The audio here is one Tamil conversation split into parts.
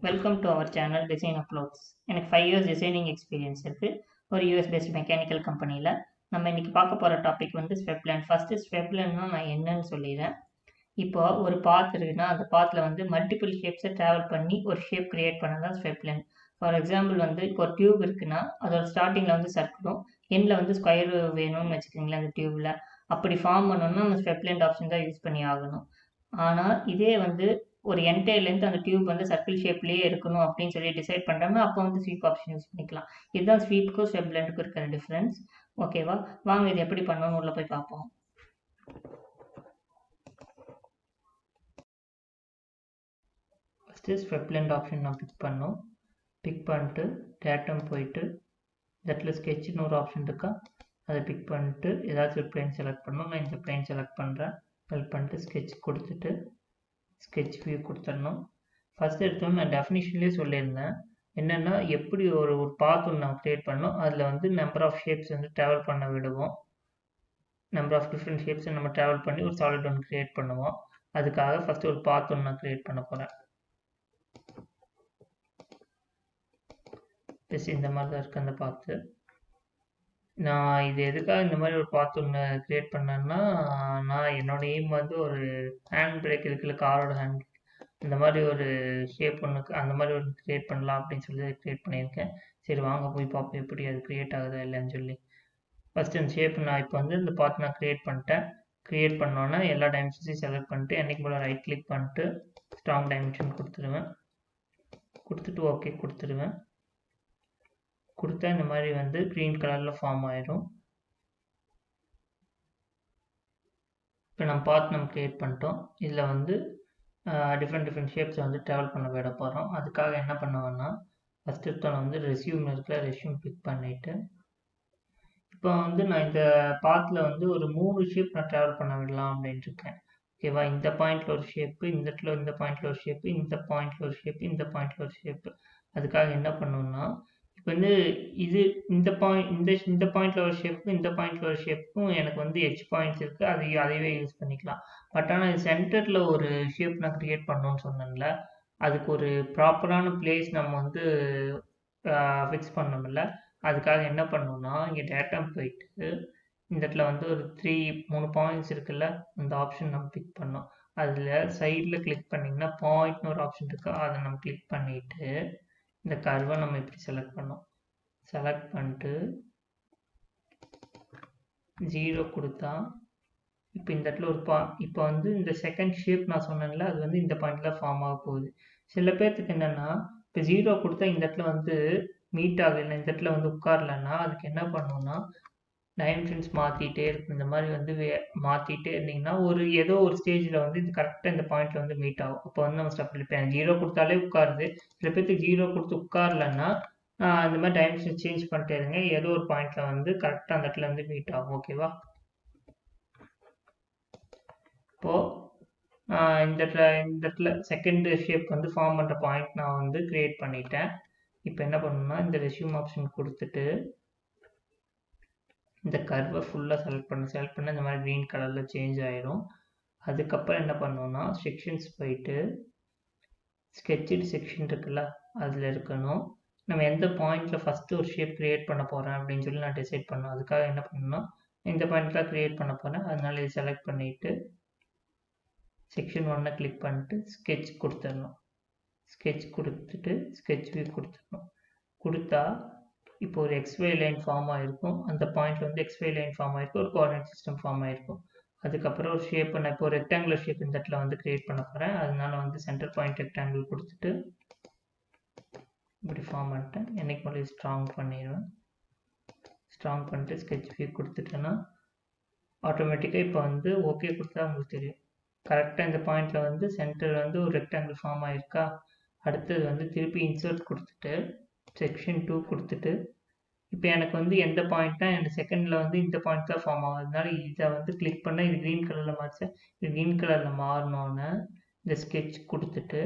Welcome to our channel design uploads. எனக்கு 5 இயர்ஸ் டிசைனிங் எக்ஸ்பீரியன்ஸ் இருக்குது. ஒரு யூஎஸ் பேஸ்ட் மெக்கானிக்கல் கம்பெனியில் நம்ம இன்றைக்கி பார்க்க போகிற டாபிக் வந்து ஸ்வெப் பிளான். ஃபஸ்ட்டு ஸ்வெப் பிளான்னா நான் என்னன்னு சொல்லிடுறேன். இப்போ ஒரு பாத் இருக்குன்னா அந்த பாத்தில் வந்து மல்டிபிள் ஷேப்ஸை ட்ராவல் பண்ணி ஒரு ஷேப் கிரியேட் பண்ண தான் ஸ்வெப் பிளான். ஃபார் எக்ஸாம்பிள் வந்து இப்போ ஒரு டியூப் இருக்குன்னா அதோட ஸ்டார்டிங்கில் வந்து சர்க்கிளும் எண்டில் வந்து ஸ்கொயர் வேணும்னு வச்சுக்கோங்களேன். அந்த டியூப்பில் அப்படி ஃபார்ம் பண்ணணும்னா நம்ம ஸ்வெப் பிளான் ஆப்ஷன் தான் யூஸ் பண்ணி ஆகணும். ஆனால் இதே வந்து ஒரு என்டையர் லென்த் அந்த டியூப் வந்து சர்க்கிள் ஷேப்லேயே இருக்கணும் அப்படின்னு சொல்லி டிசைட் பண்ணுறோம்னா அப்போ வந்து ஸ்வீப் ஆப்ஷன் யூஸ் பண்ணிக்கலாம். இதுதான் ஸ்வீப்புக்கும் ஸ்வெப் பிளெண்டுக்கும் இருக்கிற டிஃப்ரென்ஸ். ஓகேவா, வாங்க இது எப்படி பண்ணணும்னு உள்ள போய் பார்ப்போம். ஃபஸ்ட்டு ஸ்வெப் பிளெண்ட் ஆப்ஷன் நான் பிக் பண்ணோம். பிக் பண்ணிட்டு டேட்டம் போயிட்டு இடத்துல ஸ்கெட்ச்னு ஒரு ஆப்ஷன் இருக்கா, அதை பிக் பண்ணிட்டு ஏதாச்சும் ஒரு பிளேன் செலக்ட் பண்ணணும். நான் இந்த பிளேன் செலக்ட் பண்ணுறேன். செலக்ட் பண்ணிட்டு ஸ்கெட்ச் கொடுத்துட்டு ஸ்கெட்ச் வியூ கொடுத்துடணும். ஃபஸ்ட் எடுத்தோன்னு நான் டெஃபினிஷன்லேயே சொல்லியிருந்தேன் என்னென்னா எப்படி ஒரு பாத் ஒன்று நம்ம க்ரியேட் பண்ணோம். அதில் வந்து நம்பர் ஆஃப் ஷேப்ஸ் வந்து ட்ராவல் பண்ண விடுவோம். நம்பர் ஆஃப் டிஃப்ரெண்ட் ஷேப்ஸை நம்ம ட்ராவல் பண்ணி ஒரு சாலிட் ஒன்று க்ரியேட் பண்ணுவோம். அதுக்காக ஃபஸ்ட்டு ஒரு பாத் ஒன்று நான் க்ரியேட் பண்ண போகிறேன். ஜஸ்ட் இந்த மாதிரி தான் இருக்குது அந்த பாத்து. நான் இது எதுக்காக இந்த மாதிரி ஒரு பாத் ஒன்று க்ரியேட் பண்ணேன்னா, நான் என்னோட எய்ம் வந்து ஒரு ஹேண்ட் பிரேக் இருக்குல்ல, காரோட ஹேண்ட், இந்த மாதிரி ஒரு ஷேப் ஒன்று அந்த மாதிரி ஒரு க்ரியேட் பண்ணலாம் அப்படின்னு சொல்லி க்ரியேட் பண்ணியிருக்கேன். சரி வாங்க போய் பார்ப்போம் எப்படி அது க்ரியேட் ஆகுதா இல்லைன்னு சொல்லி. ஃபஸ்ட்டு இந்த ஷேப் நான் இப்போ வந்து இந்த பார்ட் நான் க்ரியேட் பண்ணிட்டேன். க்ரியேட் பண்ணோன்னே எல்லா டைமென்ஷன்ஸையும் செலக்ட் பண்ணிட்டு என்றைக்கு போல் ரைட் கிளிக் பண்ணிட்டு ஸ்ட்ராங் டைமென்ஷன் கொடுத்துருவேன். கொடுத்துட்டு ஓகே கொடுத்துருவேன். கொடுத்தா இந்த மாதிரி வந்து க்ரீன் கலரில் ஃபார்ம் ஆயிடும். இப்போ நம்ம பார்ட் நம்ம க்ரியேட் பண்ணிட்டோம். இதில் வந்து டிஃப்ரெண்ட் ஷேப்ஸை வந்து ட்ராவல் பண்ண விட போகிறோம். அதுக்காக என்ன பண்ணுவேன்னா ஃபஸ்ட் எடுத்தோம் வந்து ரெஸ்யூம் இருக்கிற ரெஸ்யூம் பிக் பண்ணிவிட்டு இப்போ வந்து நான் இந்த பாத்தில் வந்து ஒரு 3 ஷேப் நான் ட்ராவல் பண்ண விடலாம் அப்படின்ட்டு இருக்கேன். ஓகேவா, இந்த பாயிண்டில் ஒரு ஷேப்பு, இந்த இடத்துல இந்த பாயிண்டில் ஒரு ஷேப்பு, இந்த பாயிண்டில் ஒரு ஷேப்பு, இந்த பாயிண்டில் ஒரு ஷேப்பு. அதுக்காக என்ன பண்ணணும்னா இப்போ வந்து இது இந்த பாயிண்டில் ஒரு ஷேப்புக்கும் இந்த பாயிண்டில் ஒரு ஷேப்புக்கும் எனக்கு வந்து எட்ஜ் பாயிண்ட்ஸ் இருக்குது. அதையவே யூஸ் பண்ணிக்கலாம். பட் ஆனால் சென்டரில் ஒரு ஷேப் நான் க்ரியேட் பண்ணணும்னு சொன்னேன்ல, அதுக்கு ஒரு ப்ராப்பரான பிளேஸ் நம்ம வந்து ஃபிக்ஸ் பண்ணோம்ல. அதுக்காக என்ன பண்ணணும்னா இங்கே டேட்டா போயிட்டு இந்த இடத்துல வந்து ஒரு 3 பாயிண்ட்ஸ் இருக்குல்ல, அந்த ஆப்ஷன் நம்ம கிளிக் பண்ணோம். அதில் சைடில் கிளிக் பண்ணிங்கன்னா பாயிண்ட்னு ஒரு ஆப்ஷன் இருக்குது, அதை நம்ம கிளிக் பண்ணிவிட்டு இந்த கர்வை நம்ம இப்படி செலக்ட் பண்ணோம். செலக்ட் பண்ணிட்டு 0 கொடுத்தா இப்போ இந்த இடத்துல ஒரு இப்போ வந்து இந்த செகண்ட் ஷேப் நான் சொன்னேன்ல, அது வந்து இந்த பாயிண்டில் ஃபார்ம் ஆக போகுது. சில பேர்த்துக்கு என்னென்னா இப்போ 0 கொடுத்தா இந்த இடத்துல வந்து மீட் ஆகலை, இந்த இடத்துல வந்து உட்காரலன்னா அதுக்கு என்ன பண்ணணும்னா டைமென்ஷன்ஸ் மாற்றிட்டே இருக்கும். இந்த மாதிரி வந்து மாற்றிட்டே இருந்தீங்கன்னா ஏதோ ஒரு ஸ்டேஜில் வந்து இது கரெக்டாக இந்த பாயிண்டில் வந்து மீட் ஆகும். அப்போ வந்து நம்ம ஸ்டெப் இப்போ 0 கொடுத்தாலே உட்காருது. சில பேர்த்துக்கு 0 கொடுத்து உட்காரலன்னா இந்த மாதிரி டைமென்ஷன் சேஞ்ச் பண்ணிட்டே இருங்க, ஏதோ ஒரு பாயிண்டில் வந்து கரெக்டாக அந்த இடத்துல வந்து மீட் ஆகும். ஓகேவா, இப்போது இந்த இடத்துல செகண்ட் ஷேப் வந்து ஃபார்ம் பண்ணுற பாயிண்ட் நான் வந்து க்ரியேட் பண்ணிட்டேன். இப்போ என்ன பண்ணணும்னா இந்த ரெஸ்யூம் ஆப்ஷன் கொடுத்துட்டு இந்த கர்வை ஃபுல்லாக செலக்ட் பண்ண இந்த மாதிரி க்ரீன் கலரில் சேஞ்ச் ஆகிடும். அதுக்கப்புறம் என்ன பண்ணணும்னா செக்ஷன்ஸ் போயிட்டு ஸ்கெட்சட் செக்ஷன் இருக்குல்ல, அதில் இருக்கணும். நம்ம எந்த பாயிண்டில் ஃபஸ்ட்டு ஒரு ஷேப் க்ரியேட் பண்ண போகிறேன் அப்படின்னு சொல்லி நான் டிசைட் பண்ணோம். அதுக்காக என்ன பண்ணணும்னா இந்த பாயிண்டில் க்ரியேட் பண்ண போகிறேன், அதனால இது செலக்ட் பண்ணிவிட்டு செக்ஷன் 1 கிளிக் பண்ணிட்டு ஸ்கெட்ச் கொடுத்துடணும். ஸ்கெட்ச் கொடுத்துட்டு ஸ்கெட்ச் வியூ கொடுத்துடணும். கொடுத்தா இப்போ ஒரு XY லைன் ஃபார்ம் ஆகிருக்கும். அந்த பாயிண்ட்ல வந்து XY லைன் ஃபார்ம் ஆகிருக்கும், ஒரு கோஆர்டினேட் சிஸ்டம் ஃபார்ம் ஆகிருக்கும். அதுக்கப்புறம் ஒரு ஷேப் நான் இப்போ ஒரு ரெக்டாங்குலர் ஷேப் இந்த இடத்துல வந்து க்ரியேட் பண்ண போகிறேன். அதனால வந்து சென்டர் பாயிண்ட் ரெக்டாங்கிள் கொடுத்துட்டு இப்படி ஃபார்ம் பண்ணிட்டேன். என்னைக்கு போல ஸ்ட்ராங் பண்ணிடுவேன். ஸ்ட்ராங் பண்ணிட்டு ஸ்கெட்ச் வியூ கொடுத்துட்டேன்னா ஆட்டோமேட்டிக்காக இப்போ வந்து ஓகே கொடுத்தா உங்களுக்கு தெரியும் கரெக்டாக இந்த பாயிண்டில் வந்து சென்டர் வந்து ஒரு ரெக்டாங்கிள் ஃபார்ம் ஆகிருக்கா. அடுத்தது வந்து திருப்பி இன்சர்ட் கொடுத்துட்டு செக்ஷன் 2 கொடுத்துட்டு இப்போ எனக்கு வந்து எந்த பாயிண்ட்னா எனக்கு செகண்டில் வந்து இந்த பாயிண்ட் தான் ஃபார்ம் ஆகும். அதனால இதை வந்து கிளிக் பண்ணால் இது க்ரீன் கலரில் மாறிச்சேன். இது க்ரீன் கலரில் மாறினோன்னே இந்த ஸ்கெட்ச் கொடுத்துட்டு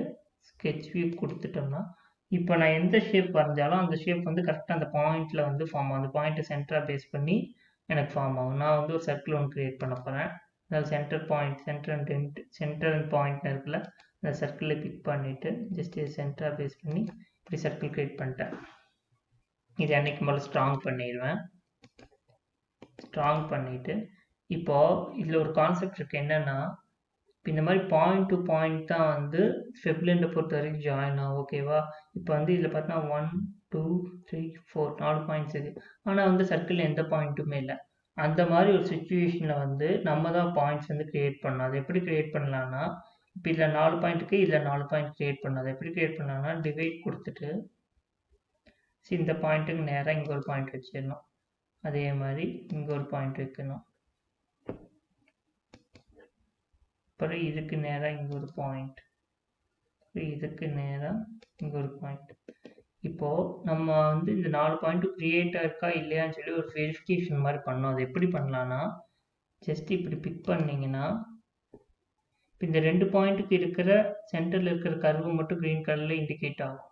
ஸ்கெட்ச் வியூ கொடுத்துட்டோம்னா இப்போ நான் எந்த ஷேப் வரைஞ்சாலும் அந்த ஷேப் வந்து கரெக்டாக அந்த பாயிண்டில் வந்து ஃபார்ம் ஆகும். அந்த பாயிண்ட்டை சென்டராக பேஸ் பண்ணி எனக்கு ஃபார்ம் ஆகும். நான் வந்து ஒரு சர்க்கிள் ஒன்று க்ரியேட் பண்ண போகிறேன். அதாவது சென்டர் அண்ட் பாயிண்ட் இருக்குல்ல, இந்த சர்க்கிளை பிக் பண்ணிவிட்டு ஜஸ்ட் இது சென்டராக பேஸ் பண்ணி இப்படி சர்க்கிள் க்ரியேட் பண்ணிட்டேன். இது அன்றைக்கு முதல்ல ஸ்ட்ராங் பண்ணிடுவேன். ஸ்ட்ராங் பண்ணிவிட்டு இப்போது இதில் ஒரு கான்செப்ட் இருக்குது. என்னென்னா, இப்போ இந்த மாதிரி பாயிண்ட் டு பாயிண்ட் தான் வந்து ஸ்டெப்லெண்டை பொறுத்த வரைக்கும் ஜாயின் ஆகும். ஓகேவா? இப்போ வந்து இதில் பார்த்தீங்கன்னா 1 2 3 4 4 பாயிண்ட்ஸ் இருக்குது. ஆனால் வந்து சர்க்கிளில் எந்த பாயிண்ட்டுமே இல்லை. அந்த மாதிரி ஒரு சுச்சுவேஷனில் வந்து நம்ம தான் பாயிண்ட்ஸ் வந்து க்ரியேட் பண்ணணும். அது எப்படி க்ரியேட் பண்ணலான்னா, இப்போ இதில் 4 பாயிண்ட்டுக்கு இதில் 4 பாயிண்ட் க்ரியேட் பண்ணணும். அதை எப்படி க்ரியேட் பண்ணலாம்னா, டிவைட் கொடுத்துட்டு இந்த பாயிண்ட்டுக்கு நேராக இங்கே ஒரு பாயிண்ட் வச்சிடணும். அதே மாதிரி இங்கே ஒரு பாயிண்ட் வைக்கணும். அப்புறம் இதுக்கு நேராக இங்கே ஒரு பாயிண்ட், இதுக்கு நேராக இங்கே ஒரு பாயிண்ட். இப்போது நம்ம வந்து இந்த 4 பாயிண்ட்டும் க்ரியேட்டாக இருக்கா இல்லையான்னு சொல்லி ஒரு வெரிஃபிகேஷன் மாதிரி பண்ணோம். அது எப்படி பண்ணலான்னா, ஜஸ்ட் இப்படி பிக் பண்ணிங்கன்னா இப்போ இந்த 2 பாயிண்ட்டுக்கு இருக்கிற சென்டரில் இருக்கிற கர்வு மட்டும் க்ரீன் கலரில் இண்டிகேட் ஆகும்.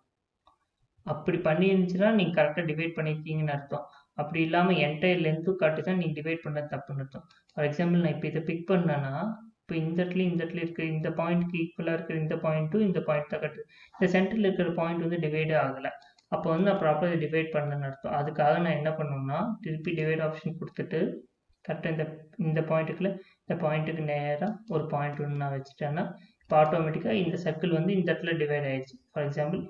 அப்படி பண்ணியிருந்துச்சுன்னா நீங்கள் கரெக்டாக டிவைட் பண்ணியிருக்கீங்கன்னு அர்த்தம். அப்படி இல்லாமல் என்டையர் லென்த்தும் காட்டுதான் நீங்கள் டிவைட் பண்ண தப்புன்னு அர்த்தம். ஃபார் எக்ஸாம்பிள் நான் இப்போ இதை பிக் பண்ணேன்னா, இப்போ இந்த இடத்துல இருக்கிற இந்த பாயிண்ட்க்கு ஈக்குவலாக இருக்கிற இந்த பாயிண்ட்டும் இந்த பாயிண்ட் தான் கட்டுது. இந்த சென்டரில் இருக்கிற பாயிண்ட் வந்து டிவைடே ஆகலை. அப்போ வந்து நான் ப்ராப்பராக டிவைட் பண்ணேன்னு அர்த்தம். அதுக்காக நான் என்ன பண்ணணும்னா, திருப்பி டிவைட் ஆப்ஷன் கொடுத்துட்டு கரெக்டாக இந்த பாயிண்ட்டுக்குள்ள இந்த பாயிண்ட்டுக்கு நேராக ஒரு பாயிண்ட் ஒன்று நான் வச்சுட்டேன்னா இப்போ ஆட்டோமேட்டிக்காக இந்த சர்க்கிள் வந்து இந்த இடத்துல டிவைட் ஆகிடுச்சு. ஃபார் எக்ஸாம்பிள்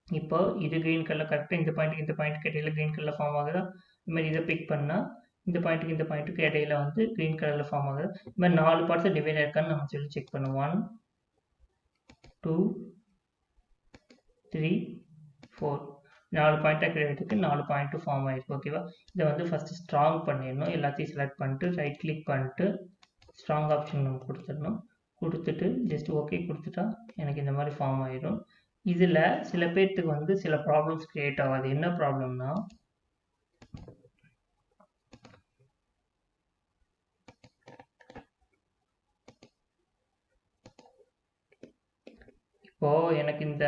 இப்போ இது க்ரீன் கலர் கரெக்டாக இந்த பாயிண்ட்டுக்கு இடையில க்ரீன் கலரில் ஃபார்ம் ஆகுதா? இது மாதிரி இதை பிக் பண்ணால் இந்த பாயிண்ட்டுக்கு இடையில வந்து க்ரீன் கலரில் ஃபார்ம் ஆகுது. இது மாதிரி 4 பார்ட்ஸை டிவைட் ஆயிருக்கான்னு நம்ம சொல்லி செக் பண்ணுவோம். 1 2 3 4 4 பாயிண்ட்டாக கிரியேட்டுக்கு 4 பாயிண்ட்டும் ஃபார்ம் ஆகிருக்கு. ஓகேவா? இதை வந்து ஃபஸ்ட்டு ஸ்ட்ராங் பண்ணிடணும். எல்லாத்தையும் செலக்ட் பண்ணிட்டு ரைட் கிளிக் பண்ணிட்டு ஸ்ட்ராங் ஆப்ஷன் நம்ம கொடுத்துடணும். கொடுத்துட்டு ஜஸ்ட் ஓகே கொடுத்துட்டா எனக்கு இந்த மாதிரி ஃபார்ம் ஆகிடும். இதில் சில பேர்த்துக்கு வந்து சில ப்ராப்ளம்ஸ் க்ரியேட் ஆகாது. என்ன ப்ராப்ளம்னா, இப்போது எனக்கு இந்த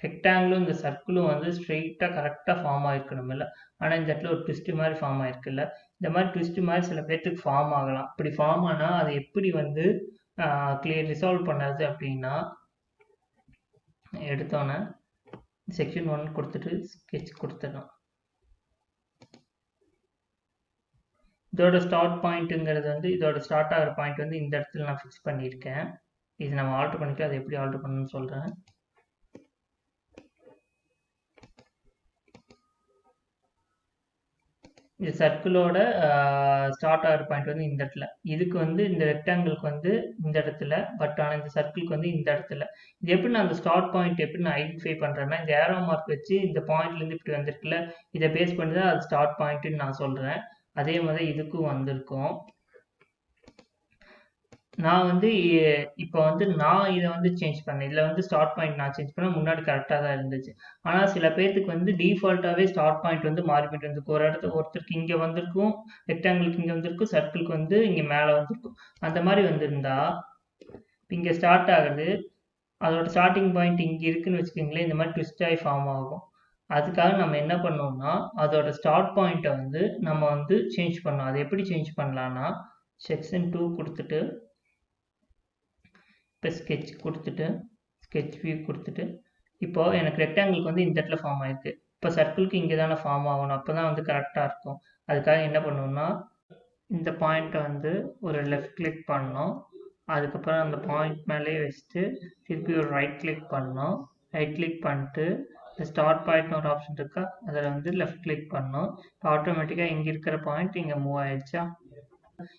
ரெக்டாங்கிளும் இந்த சர்க்கிளும் வந்து ஸ்ட்ரெயிட்டாக கரெக்டாக ஃபார்ம் ஆகிருக்கணும் இல்லை, ஆனால் இந்த இடத்துல ஒரு ட்விஸ்ட்டு மாதிரி ஃபார்ம் ஆகிருக்குல்ல. இந்த மாதிரி ட்விஸ்ட்டு மாதிரி சில பேர்த்துக்கு ஃபார்ம் ஆகலாம். அப்படி ஃபார்ம் ஆனால் அதை எப்படி வந்து ரிசால்வ் பண்ணது அப்படின்னா, எடுத்தோன்னே செக்ஷன் 1 கொடுத்துட்டு ஸ்கெட்ச் கொடுத்துடணும். இதோட ஸ்டார்ட் பாயிண்ட்டுங்கிறது வந்து இதோட ஸ்டார்ட் ஆகிற பாயிண்ட் வந்து இந்த இடத்துல நான் ஃபிக்ஸ் பண்ணியிருக்கேன். இது நம்ம ஆல்ட்ரு பண்ணிட்டு அதை எப்படி ஆல்ட்ரு பண்ணணும்னு சொல்கிறேன். இந்த சர்க்கிளோட ஸ்டார்ட் ஆகிற பாயிண்ட் வந்து இந்த இடத்துல, இதுக்கு வந்து இந்த ரெக்டாங்கிளுக்கு வந்து இந்த இடத்துல, பட் ஆனால் இந்த சர்க்கிளுக்கு வந்து இந்த இடத்துல. இது எப்படி நான் அந்த ஸ்டார்ட் பாயிண்ட் எப்படி நான் ஐடென்டிஃபை பண்ணுறேன்னா, இந்த ஏரோ மார்க் வச்சு இந்த பாயிண்ட்லேருந்து இப்படி வந்திருக்குல்ல, இதை பேஸ் பண்ணி தான் அது ஸ்டார்ட் பாயிண்ட்டுன்னு நான் சொல்கிறேன். அதே மாதிரி இதுக்கும் வந்திருக்கும். நான் வந்து இப்போ வந்து நான் இதை வந்து சேஞ்ச் பண்ணேன். இதில் வந்து ஸ்டார்ட் பாயிண்ட் நான் சேஞ்ச் பண்ணேன். முன்னாடி கரெக்டாக தான் இருந்துச்சு. ஆனால் சில பேர்த்துக்கு வந்து டிஃபால்ட்டாகவே ஸ்டார்ட் பாயிண்ட் வந்து மாறி போயிட்டு இருந்துருக்கு. ஒரு இடத்துக்கு ஒருத்தருக்கு இங்கே வந்திருக்கும், ரெக்டாங்கிளுக்கு இங்கே வந்திருக்கும், சர்க்கிளுக்கு வந்து இங்கே மேலே வந்திருக்கும். அந்த மாதிரி வந்திருந்தா இங்கே ஸ்டார்ட் ஆகுது, அதோட ஸ்டார்டிங் பாயிண்ட் இங்கே இருக்குன்னு வச்சுக்கோங்களேன், இந்த மாதிரி ட்விஸ்ட் ஆகி ஃபார்ம் ஆகும். அதுக்காக நம்ம என்ன பண்ணோம்னா, அதோட ஸ்டார்ட் பாயிண்ட்டை வந்து நம்ம வந்து சேஞ்ச் பண்ணோம். அது எப்படி சேஞ்ச் பண்ணலான்னா, செக்ஷன் 2 கொடுத்துட்டு இப்போ ஸ்கெட்ச் கொடுத்துட்டு ஸ்கெட்ச் வியூ கொடுத்துட்டு, இப்போது எனக்கு ரெக்டாங்கிளுக்கு வந்து இந்த இடத்துல ஃபார்ம் ஆகிருக்கு. இப்போ சர்க்கிளுக்கு இங்கே தானே ஃபார்ம் ஆகணும், அப்போ தான் வந்து கரெக்டாக இருக்கும். அதுக்காக என்ன பண்ணணும்னா, இந்த பாயிண்ட்டை வந்து ஒரு லெஃப்ட் கிளிக் பண்ணணும். அதுக்கப்புறம் அந்த பாயிண்ட் மேலேயே வச்சுட்டு திருப்பி ஒரு ரைட் கிளிக் பண்ணணும். ரைட் கிளிக் பண்ணிட்டு இந்த ஸ்டார்ட் பாயிண்ட்னு ஒரு ஆப்ஷன் இருக்கா, அதில் வந்து லெஃப்ட் கிளிக் பண்ணணும். ஆட்டோமேட்டிக்காக இங்கே இருக்கிற பாயிண்ட் இங்கே மூவ் ஆயிடுச்சா.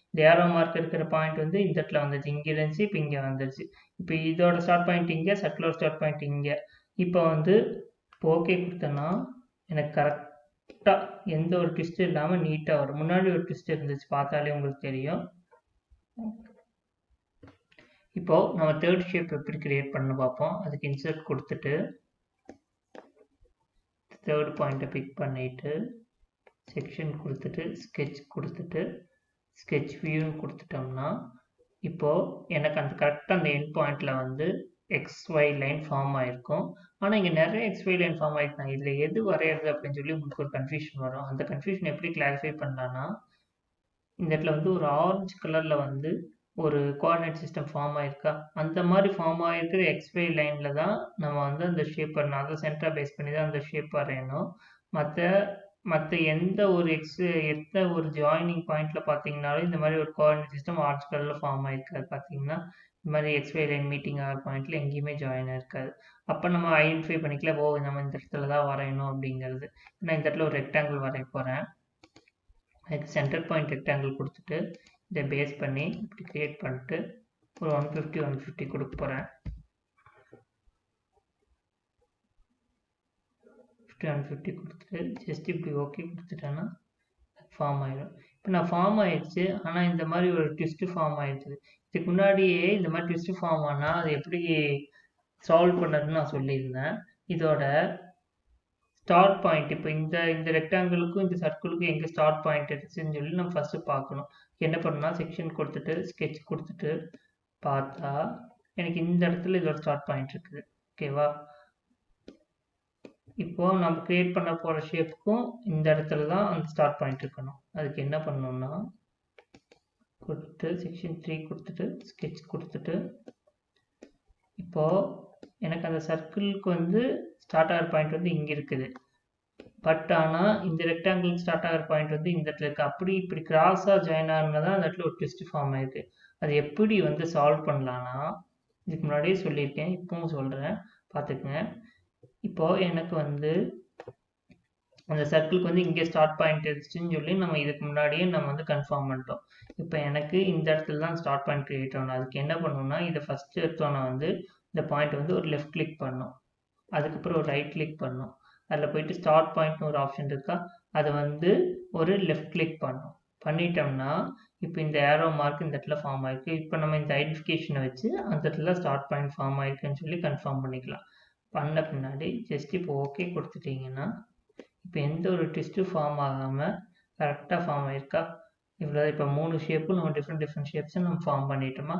இந்த ஏரோ மார்க் இருக்கிற பாயிண்ட் வந்து இந்த இடத்துல வந்துச்சு, இங்கே இருந்துச்சு, இப்போ இங்கே வந்துருச்சு. இப்போ இதோட ஸ்டார்ட் பாயிண்ட் இங்கே, சர்க்கிளோட ஸ்டார்ட் பாயிண்ட் இங்கே. இப்போ வந்து இப்போ ஓகே கொடுத்தேன்னா எனக்கு கரெக்டாக எந்த ஒரு ட்விஸ்ட்டும் இல்லாமல் நீட்டாக வரும். முன்னாடி ஒரு ட்விஸ்ட் இருந்துச்சு, பார்த்தாலே உங்களுக்கு தெரியும். இப்போது நம்ம தேர்ட் ஷேப் எப்படி கிரியேட் பண்ண பார்ப்போம். அதுக்கு இன்சர்ட் கொடுத்துட்டு தேர்ட் பாயிண்ட்டை பிக் பண்ணிவிட்டு செக்ஷன் கொடுத்துட்டு ஸ்கெட்ச் கொடுத்துட்டு ஸ்கெட்ச் வியூன்னு கொடுத்துட்டோம்னா, இப்போது எனக்கு அந்த கரெக்டாக அந்த எண்ட் பாயிண்டில் வந்து XY லைன் ஃபார்ம் ஆகிருக்கும். ஆனால் இங்கே நிறைய XY லைன் ஃபார்ம் ஆகிருக்காங்க. இதில் எது வரையிறது அப்படின்னு சொல்லி உங்களுக்கு ஒரு கன்ஃபியூஷன் வரும். அந்த கன்ஃபியூஷன் எப்படி கிளாரிஃபை பண்ணலான்னா, இந்த இடத்துல வந்து ஒரு ஆரஞ்சு கலரில் வந்து ஒரு கோஆர்டினேட் சிஸ்டம் ஃபார்ம் ஆயிருக்கா, அந்த மாதிரி ஃபார்ம் ஆகிருக்கிற எக்ஸ்ஒய் லைனில் தான் நம்ம வந்து அந்த ஷேப் வரணும். அதை சென்டராக பேஸ் பண்ணி தான் அந்த ஷேப் வரையணும். மற்ற எந்த ஒரு ஜாயினிங் பாயிண்டில் பார்த்தீங்கன்னாலும் இந்த மாதிரி ஒரு கோஆர்டினேட் சிஸ்டம் ஆரஞ்சு கலரில் ஃபார்ம் ஆயிருக்காது. பார்த்தீங்கன்னா இந்த மாதிரி எக்ஸ்ஒய் லைன் மீட்டிங் ஆகிற பாயிண்டில் எங்கேயுமே ஜாயின் ஆயிருக்காது. அப்போ நம்ம ஐடென்டிஃபை பண்ணிக்கலாம், நம்ம இந்த இடத்துல தான் வரையணும் அப்படிங்கிறது. நான் இந்த இடத்துல ஒரு ரெக்டாங்கிள் வரைய போகிறேன். அதுக்கு சென்டர் பாயிண்ட் ரெக்டாங்கிள் கொடுத்துட்டு இதை பேஸ் பண்ணி இப்படி கிரியேட் பண்ணிட்டு ஒரு 150 கொடுக்க போகிறேன். 150 கொடுத்துட்டு ஜஸ்ட் இப்படி ஓகே கொடுத்துட்டேன்னா ஃபார்ம் ஆயிடும். இப்போ நான் ஃபார்ம் ஆயிடுச்சு, ஆனால் இந்த மாதிரி ஒரு ட்விஸ்ட்டு ஃபார்ம் ஆயிடுச்சு. இதுக்கு முன்னாடியே இந்த மாதிரி ட்விஸ்ட்டு ஃபார்ம் ஆனால் அது எப்படி சால்வ் பண்ணுறதுன்னு நான் சொல்லியிருந்தேன். இதோட ஸ்டார்ட் பாயிண்ட் இப்போ இந்த ரெக்டாங்கிளுக்கும் இந்த சர்க்கிளுக்கும் எங்கே ஸ்டார்ட் பாயிண்ட் இருக்குன்னு சொல்லி நம்ம ஃபஸ்ட்டு பார்க்கணும். என்ன பண்ணணும்னா செக்ஷன் கொடுத்துட்டு ஸ்கெட்ச் கொடுத்துட்டு பார்த்தா எனக்கு இந்த இடத்துல இதோட ஸ்டார்ட் பாயிண்ட் இருக்குது. ஓகேவா, இப்போது நம்ம க்ரியேட் பண்ண போகிற ஷேப்புக்கும் இந்த இடத்துல தான் அந்த ஸ்டார்ட் பாயிண்ட் இருக்கணும். அதுக்கு என்ன பண்ணணும்னா கொடுத்துட்டு செக்ஷன் 3 கொடுத்துட்டு ஸ்கெட்ச் கொடுத்துட்டு இப்போது எனக்கு அந்த சர்க்கிளுக்கு வந்து ஸ்டார்ட் ஆகிற பாயிண்ட் வந்து இங்கே இருக்குது. பட் ஆனால் இந்த ரெக்டாங்கிள் ஸ்டார்ட் ஆகிற பாயிண்ட் வந்து இந்த இடத்துல இருக்குது. அப்படி இப்படி கிராஸாக ஜாயின் ஆகினா தான் அந்த இடத்துல ஒரு ட்விஸ்ட் ஃபார்ம் ஆயிருக்கு. அது எப்படி வந்து சால்வ் பண்ணலான்னா இதுக்கு முன்னாடியே சொல்லியிருக்கேன், இப்பவும் சொல்கிறேன், பார்த்துக்குங்க. இப்போது எனக்கு வந்து அந்த சர்க்கிளுக்கு வந்து இங்கே ஸ்டார்ட் பாயிண்ட் இருந்துச்சுன்னு சொல்லி நம்ம இதுக்கு முன்னாடியே நம்ம வந்து கன்ஃபார்ம் பண்ணிட்டோம். இப்போ எனக்கு இந்த இடத்துல தான் ஸ்டார்ட் பாயிண்ட் க்ரியேட் ஆகணும். அதுக்கு என்ன பண்ணணும்னா இதை ஃபஸ்ட்டு எடுத்தோன்னா வந்து இந்த பாயிண்ட் வந்து ஒரு லெஃப்ட் கிளிக் பண்ணணும், அதுக்கப்புறம் ஒரு ரைட் கிளிக் பண்ணணும். அதில் போயிட்டு ஸ்டார்ட் பாயிண்ட்னு ஒரு ஆப்ஷன் இருக்கா, அதை வந்து ஒரு லெஃப்ட் கிளிக் பண்ணணும். பண்ணிட்டோம்னா இப்போ இந்த ஏரோ மார்க் இந்த இடத்துல ஃபார்ம் ஆயிருக்கு. இப்போ நம்ம இந்த ஐடென்டிஃபிகேஷனை வச்சு அந்த இடத்துல ஸ்டார்ட் பாயிண்ட் ஃபார்ம் ஆயிருக்குன்னு சொல்லி கன்ஃபார்ம் பண்ணிக்கலாம். பண்ண பின்னாடி ஜஸ்ட் இப்போ ஓகே கொடுத்துட்டிங்கன்னா இப்போ எந்த ஒரு ட்விஸ்ட்டும் ஃபார்ம் ஆகாமல் கரெக்டாக ஃபார்ம் ஆயிருக்கா. இவ்வளோ இப்போ 3 ஷேப்பும் நம்ம டிஃப்ரெண்ட் ஷேப்ஸை நம்ம ஃபார்ம் பண்ணிட்டோமா.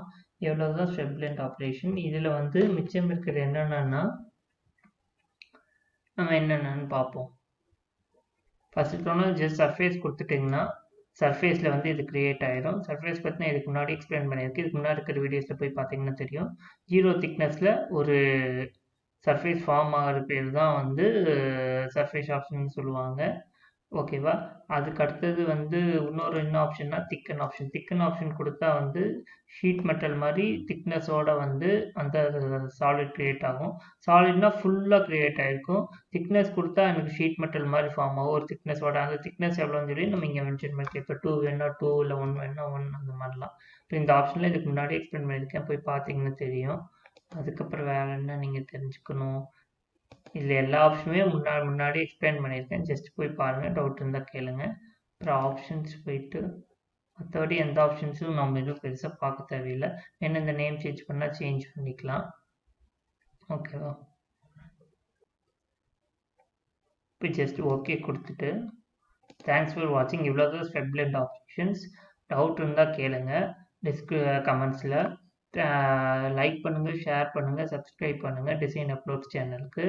எவ்வளோ தான் ஸ்டெப்லெண்ட் ஆப்ரேஷன். இதில் வந்து மிச்சம் இருக்கிறது என்னென்னா நம்ம என்னென்னு பார்ப்போம். ஃபஸ்ட்டு ஜஸ்ட் சர்ஃபேஸ் கொடுத்துட்டிங்கன்னா சர்ஃபேஸில் வந்து இது க்ரியேட் ஆகிடும். சர்ஃபேஸ் பற்றி நான் இதுக்கு முன்னாடி எக்ஸ்பிளைன் பண்ணியிருக்கேன். இதுக்கு முன்னாடி இருக்கிற வீடியோஸில் போய் பார்த்தீங்கன்னா தெரியும். 0 திக்னஸில் ஒரு சர்ஃபேஸ் ஃபார்ம் ஆகிற பேர் தான் வந்து சர்ஃபேஸ் ஆப்ஷன் சொல்லுவாங்க. ஓகேவா, அதுக்கு அடுத்தது வந்து என்ன ஆப்ஷன்னா திக்கன் ஆப்ஷன் கொடுத்தா வந்து ஷீட் மெட்டல் மாதிரி திக்னஸோட வந்து அந்த சாலிட் க்ரியேட் ஆகும். சாலிட்னா ஃபுல்லாக க்ரியேட் ஆகிருக்கும். திக்னஸ் கொடுத்தா எனக்கு ஷீட் மெட்டல் மாதிரி ஃபார்ம் ஆகும் ஒரு திக்னஸோட. அந்த திக்னஸ் எவ்வளோன்னு சொல்லி நம்ம இங்கே மென்ஷன் பண்ணிக்கலாம். இப்போ 2 வேணா 2, இல்லை 1 வேணா 1, அந்த மாதிரிலாம். இப்போ இந்த ஆப்ஷனில் இதுக்கு முன்னாடி எக்ஸ்பிளைன் பண்ணியிருக்கேன், போய் பார்த்தீங்கன்னா தெரியும். அதுக்கப்புறம் வேறு என்ன நீங்கள் தெரிஞ்சுக்கணும், இதில் எல்லா ஆப்ஷனுமே முன்னாடி எக்ஸ்பிளைன் பண்ணியிருக்கேன், ஜஸ்ட் போய் பாருங்கள், டவுட் இருந்தால் கேளுங்க. அப்புறம் ஆப்ஷன்ஸ் போயிட்டு மற்றபடி எந்த ஆப்ஷன்ஸும் நம்ம எதுவும் பெருசாக பார்க்க தேவையில்லை. என்ன இந்த நேம் சேஞ்ச் பண்ணால் சேஞ்ச் பண்ணிக்கலாம். ஓகேவா, இப்போ ஜஸ்ட் ஓகே கொடுத்துட்டு தேங்க்ஸ் ஃபார் வாட்சிங். இவ்வளோ தான் ஸ்டெப்லெண்ட் ஆப்ஷன்ஸ். டவுட் இருந்தால் கேளுங்க கமெண்ட்ஸில். லைக் பண்ணுங்கள், ஷேர் பண்ணுங்கள், சப்ஸ்கிரைப் பண்ணுங்கள் டிசைன் அப்லோட்ஸ் சேனலுக்கு.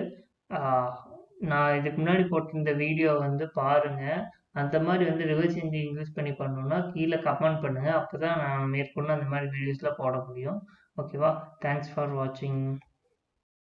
நான் இதுக்கு முன்னாடி போட்டிருந்த வீடியோ வந்து பாருங்கள். அந்த மாதிரி வந்து ரிவர்ஸ் இன்ஜினியரிங் யூஸ் பண்ணி பண்ணணுன்னா கீழே கமெண்ட் பண்ணுங்கள். அப்போ தான் நான் மேற்கொண்டு அந்த மாதிரி வீடியோஸ்லாம் போட முடியும். ஓகேவா, தேங்க்ஸ் ஃபார் வாட்சிங்.